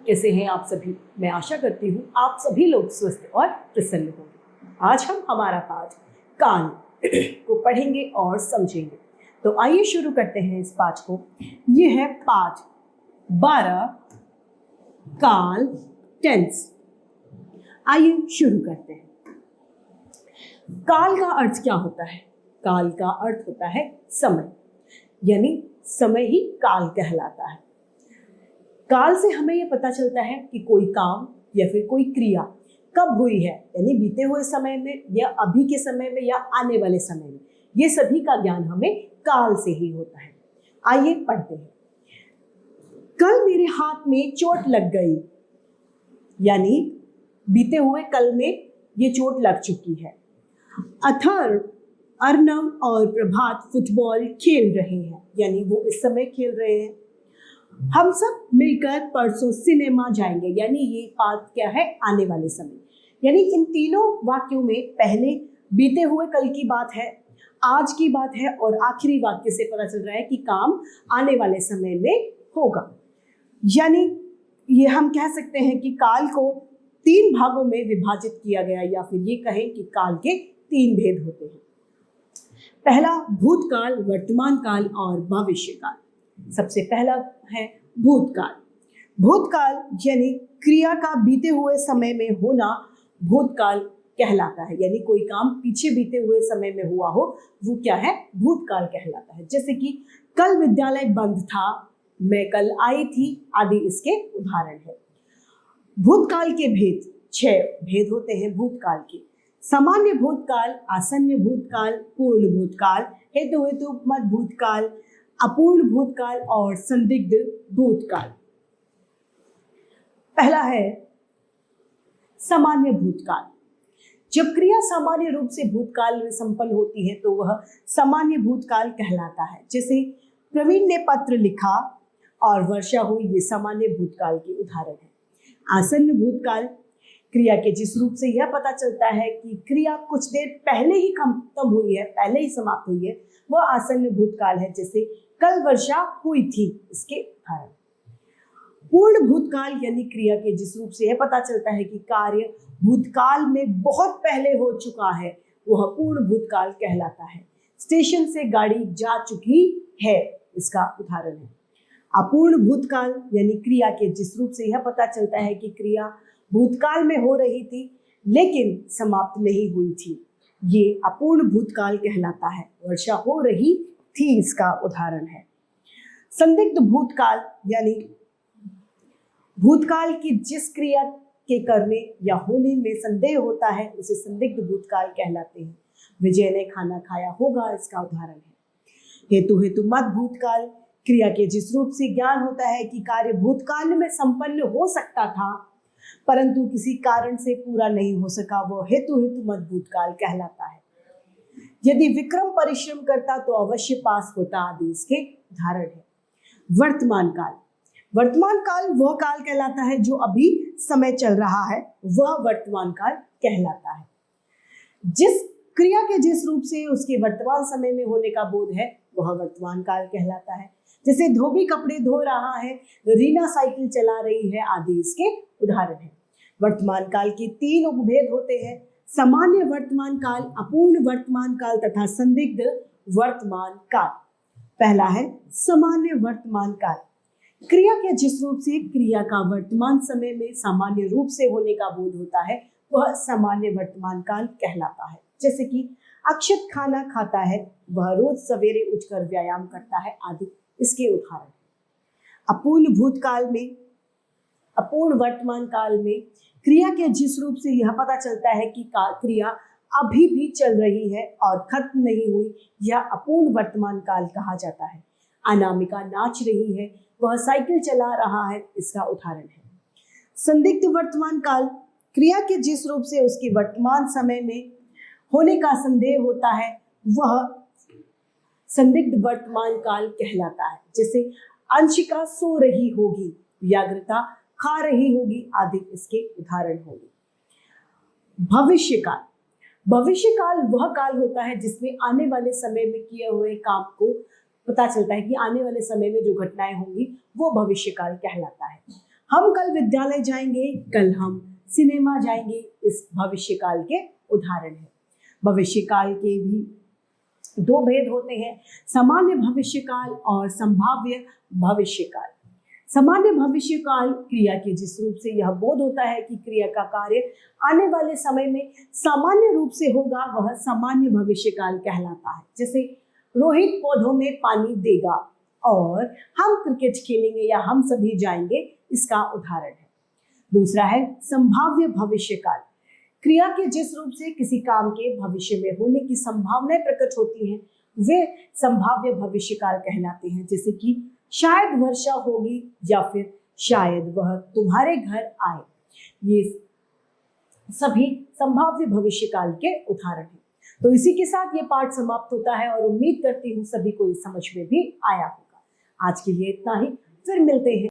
कैसे हैं आप सभी? मैं आशा करती हूँ आप सभी लोग स्वस्थ और प्रसन्न होंगे। आज हम हमारा पाठ काल को पढ़ेंगे और समझेंगे। तो आइए शुरू करते हैं इस पाठ को। ये है पाठ 12 काल टेंस। आइए शुरू करते हैं। काल का अर्थ क्या होता है? काल का अर्थ होता है समय, यानी समय ही काल कहलाता है। काल से हमें यह पता चलता है कि कोई काम या फिर कोई क्रिया कब हुई है, यानी बीते हुए समय में या अभी के समय में या आने वाले समय में। ये सभी का ज्ञान हमें काल से ही होता है। आइए पढ़ते हैं। कल मेरे हाथ में चोट लग गई, यानी बीते हुए कल में ये चोट लग चुकी है। अथर, अर्नव और प्रभात फुटबॉल खेल रहे हैं, यानी वो इस समय खेल रहे हैं। हम सब मिलकर परसों सिनेमा जाएंगे, यानी ये बात क्या है? आने वाले समय। यानी इन तीनों वाक्यों में पहले बीते हुए कल की बात है, आज की बात है और आखिरी वाक्य से पता चल रहा है कि काम आने वाले समय में होगा। यानी ये हम कह सकते हैं कि काल को 3 भागों में विभाजित किया गया, या फिर ये कहें कि काल के 3 भेद होते हैं। पहला भूतकाल, वर्तमान काल और भविष्य काल। सबसे पहला है भूतकाल। भूतकाल यानी क्रिया का बीते हुए समय में होना भूतकाल कहलाता है, यानी कोई काम पीछे बीते हुए समय में हुआ हो वो क्या है? भूतकाल कहलाता है। जैसे कि कल विद्यालय बंद था, मैं कल आई थी, आदि इसके उदाहरण है। भूतकाल के भेद 6 भेद होते हैं भूतकाल के। सामान्य भूतकाल, आसन्न भूतकाल, पूर्ण भूतकाल, हेतुमत भूतकाल, अपूर्ण भूतकाल और संदिग्ध भूतकाल। पहला है सामान्य भूतकाल। जब क्रिया सामान्य रूप से भूतकाल में संपन्न होती है तो वह सामान्य भूतकाल कहलाता है। जैसे प्रवीण ने पत्र लिखा और वर्षा हुई, ये सामान्य भूतकाल के उदाहरण है। आसन्न भूतकाल, क्रिया के जिस रूप से यह पता चलता है कि क्रिया कुछ देर पहले ही खत्म हुई है, पहले ही समाप्त हुई है, वह आसन्न भूतकाल है। जैसे कल वर्षा हुई थी, इसके उदाहरण। पूर्ण भूतकाल यानी क्रिया के जिस रूप से यह पता चलता है कि कार्य भूतकाल में बहुत पहले हो चुका है, वह पूर्ण भूतकाल कहलाता है। स्टेशन से गाड़ी जा चुकी है, इसका उदाहरण है। अपूर्ण भूतकाल यानी क्रिया के जिस रूप से यह पता चलता है कि क्रिया भूतकाल में हो रही थी लेकिन समाप्त नहीं हुई थी, ये अपूर्ण भूतकाल कहलाता है। वर्षा हो रही थी, इसका उदाहरण है। संदिग्ध भूतकाल यानी भूतकाल की जिस क्रिया के करने या होने में संदेह होता है उसे संदिग्ध भूतकाल कहलाते हैं। विजय ने खाना खाया होगा, इसका उदाहरण है। हेतुमत भूतकाल, क्रिया के जिस रूप से ज्ञान होता है कि कार्य भूतकाल में संपन्न हो सकता था परंतु किसी कारण से पूरा नहीं हो सका, वो हेतुमत भूतकाल कहलाता है। यदि विक्रम परिश्रम करता तो अवश्य पास होता, आदि इसके उदाहरण है। वर्तमान काल, वर्तमान काल वह काल कहलाता है जो अभी समय चल रहा है, वह वर्तमान काल कहलाता है। जिस क्रिया के जिस रूप से उसके वर्तमान समय में होने का बोध है वह वर्तमान काल कहलाता है। जैसे धोबी कपड़े धो रहा है, रीना साइकिल चला रही है, आदि इसके उदाहरण है। वर्तमान काल के 3 उपभेद होते हैं: सामान्य वर्तमान काल, अपूर्ण वर्तमान काल तथा संदिग्ध वर्तमान काल। पहला है सामान्य वर्तमान काल। क्रिया के जिस रूप से क्रिया का वर्तमान समय में सामान्य रूप से होने का बोध होता है वह सामान्य वर्तमान काल कहलाता है। जैसे कि अक्षत खाना खाता है, वह रोज सवेरे उठकर व्यायाम करता है, आदि इसके उदाहरण। अपूर्ण भूतकाल में, अपूर्ण वर्तमान काल में क्रिया के जिस रूप से यह पता चलता है कि क्रिया अभी भी चल रही है और खत्म नहीं हुई, यह अपूर्ण वर्तमान काल कहा जाता है। अनामिका नाच रही है, वह साइकिल चला रहा है, इसका उदाहरण है। संदिग्ध वर्तमान काल, क्रिया के जिस रूप से उसके वर्तमान समय में होने का संदेह होता है वह संदिग्ध वर्तमान काल कहलाता है। जैसे अंशिका सो रही होगी, व्याघ्रता खा रही होगी, आदि इसके उदाहरण होंगे। भविष्य काल, भविष्य काल वह काल होता है जिसमें आने वाले समय में किए हुए काम को पता चलता है कि आने वाले समय में जो घटनाएं होंगी वो भविष्य काल कहलाता है। हम कल विद्यालय जाएंगे, कल हम सिनेमा जाएंगे, इस भविष्य काल के उदाहरण है। भविष्य काल के भी दो भेद होते हैं, सामान्य भविष्य काल और संभाव्य भविष्य काल। सामान्य भविष्य काल क्रिया के जिस रूप से यह बोध होता है कि क्रिया का कार्य आने वाले समय में सामान्य रूप से होगा, वह सामान्य भविष्य काल कहलाता है। जैसे रोहित पौधों में पानी देगा और हम क्रिकेट खेलेंगे या हम सभी जाएंगे, इसका उदाहरण है। दूसरा है संभाव्य भविष्य काल। क्रिया के जिस रूप से किसी काम के भविष्य में होने की संभावनाएं प्रकट होती हैं, वे संभाव्य भविष्य काल कहलाते हैं। जैसे कि शायद वर्षा होगी या फिर शायद वह तुम्हारे घर आए, ये सभी संभाव्य भविष्य काल के उदाहरण हैं। तो इसी के साथ ये पाठ समाप्त होता है और उम्मीद करती हूँ सभी को ये समझ में भी आया होगा। आज के लिए इतना ही, फिर मिलते हैं।